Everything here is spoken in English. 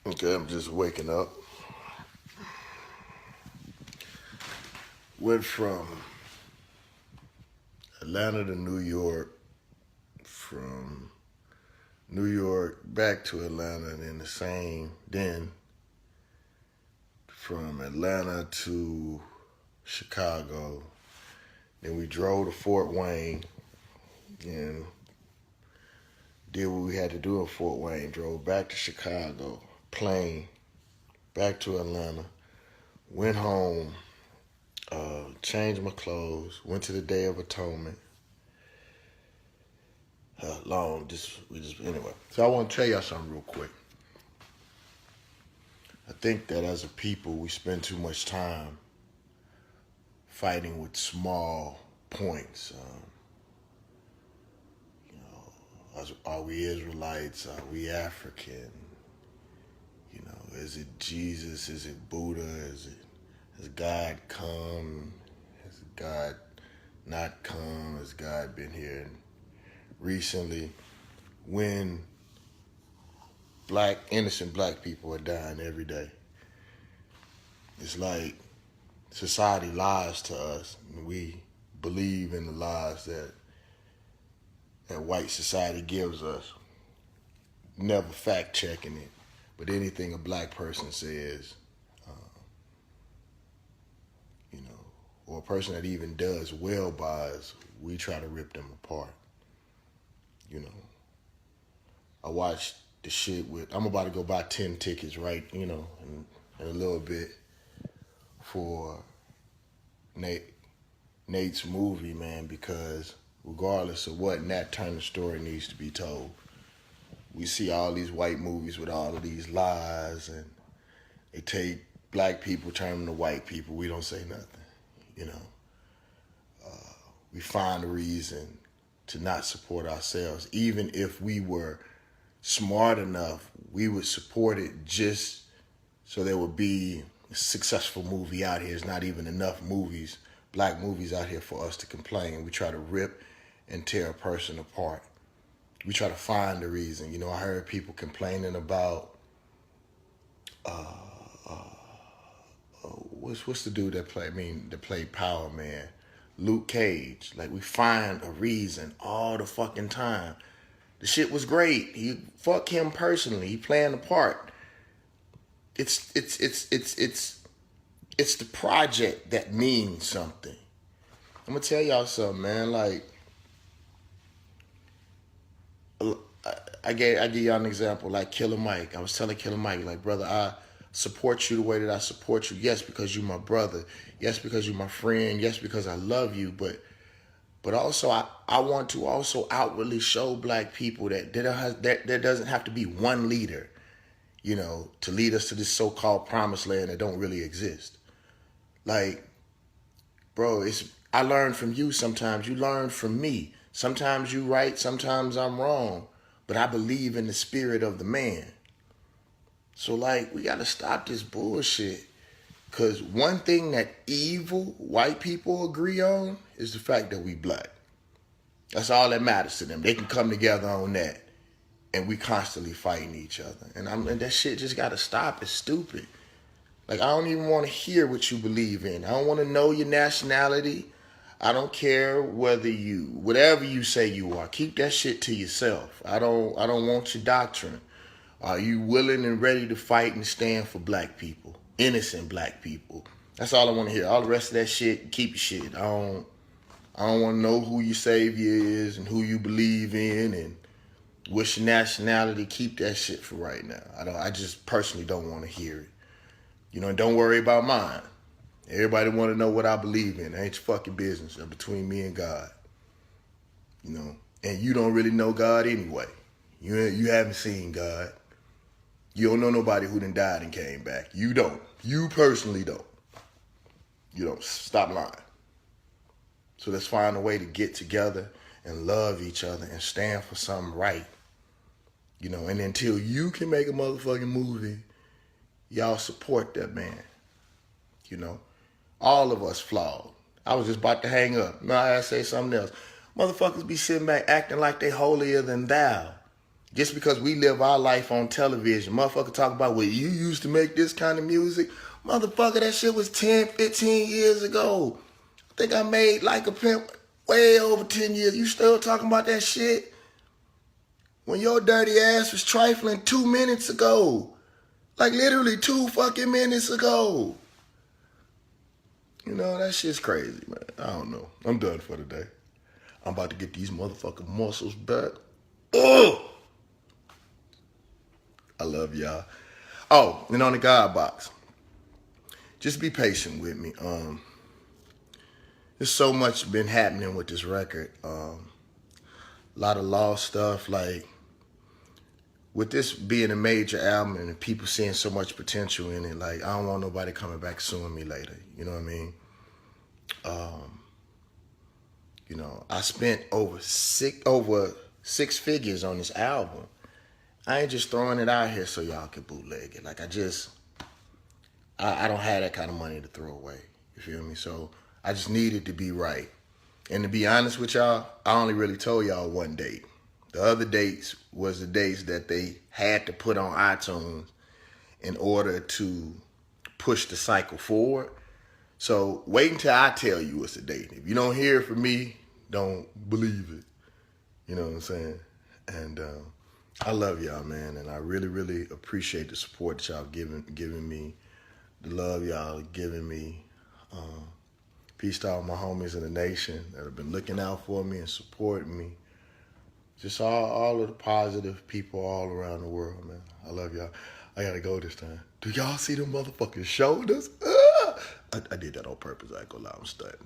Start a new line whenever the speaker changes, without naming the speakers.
Okay, I'm just waking up. Went from Atlanta to New York, from New York back to Atlanta, and then then from Atlanta to Chicago. Then we drove to Fort Wayne and did what we had to do in Fort Wayne. Drove back to Chicago, plane, back to Atlanta, went home, changed my clothes, went to the Day of Atonement. Anyway. So I want to tell y'all something real quick. I think that as a people, we spend too much time fighting with small points. Are we Israelites? Are we African? Is it Jesus? Is it Buddha? Has God come? Has God not come? Has God been here? And recently, when innocent black people are dying every day, it's like society lies to us, and we believe in the lies that white society gives us, never fact checking it. But anything a black person says, or a person that even does well by us, we try to rip them apart. I watched the shit I'm about to go buy 10 tickets, right, in a little bit for Nate's movie, man, because regardless of what, Nat Turner's story needs to be told. We see all these white movies with all of these lies, and they take black people, turn them to white people. We don't say nothing, We find a reason to not support ourselves. Even if we were smart enough, we would support it just so there would be a successful movie out here. There's not even enough black movies out here for us to complain. We try to rip and tear a person apart. We try to find a reason. I heard people complaining about what's the dude that played Power Man, Luke Cage. Like, we find a reason all the fucking time. The shit was great. Fuck him personally. He playing the part. It's the project that means something. I'm gonna tell y'all something, man. Like, I give y'all an example. Like Killer Mike. I was telling Killer Mike, like, brother, I support you the way that I support you. Yes, because you're my brother. Yes, because you're my friend. Yes, because I love you. But also, I want to also outwardly show black people that there doesn't have to be one leader, to lead us to this so-called promised land that don't really exist. Like, bro, I learn from you sometimes. You learn from me. Sometimes you right, sometimes I'm wrong. But I believe in the spirit of the man. So, like, we got to stop this bullshit. Because one thing that evil white people agree on is the fact that we black. That's all that matters to them. They can come together on that. And we constantly fighting each other. And that shit just got to stop. It's stupid. Like, I don't even want to hear what you believe in. I don't want to know your nationality. I don't care whatever you say you are. Keep that shit to yourself. I don't want your doctrine. Are you willing and ready to fight and stand for black people? Innocent black people. That's all I want to hear. All the rest of that shit, keep your shit. I don't want to know who your savior is and who you believe in and what's your nationality. Keep that shit for right now. I just personally don't want to hear it. And don't worry about mine. Everybody want to know what I believe in. It ain't your fucking business. It's between me and God. And you don't really know God anyway. You haven't seen God. You don't know nobody who done died and came back. You don't. You personally don't. Stop lying. So let's find a way to get together and love each other and stand for something right. And until you can make a motherfucking movie, y'all support that man. All of us flawed. I was just about to hang up. No, I gotta say something else. Motherfuckers be sitting back acting like they holier than thou. Just because we live our life on television, motherfucker talk about, well, you used to make this kind of music. Motherfucker, that shit was 10, 15 years ago. I think I made Like a Pimp way over 10 years. You still talking about that shit? When your dirty ass was trifling 2 minutes ago. Like literally 2 fucking minutes ago. You know, that shit's crazy, man. I don't know. I'm done for today. I'm about to get these motherfucking muscles back. Ugh! I love y'all. Oh, and on the God box, just be patient with me. There's so much been happening with this record. A lot of law stuff, like with this being a major album and people seeing so much potential in it. Like, I don't want nobody coming back suing me later. You know what I mean? You know, I spent over six figures on this album. I ain't just throwing it out here so y'all can bootleg it. Like, I don't have that kind of money to throw away. You feel me? So I just needed to be right. And to be honest with y'all, I only really told y'all one date. The other dates was the dates that they had to put on iTunes in order to push the cycle forward. So wait until I tell you it's a date. If you don't hear it from me, don't believe it. You know what I'm saying? And I love y'all, man. And I really, really appreciate the support that y'all giving me, the love y'all giving me. Peace to all my homies in the nation that have been looking out for me and supporting me. Just all of the positive people all around the world, man. I love y'all. I gotta go this time. Do y'all see them motherfucking shoulders? I did that on purpose. I ain't gonna lie, I'm stunting.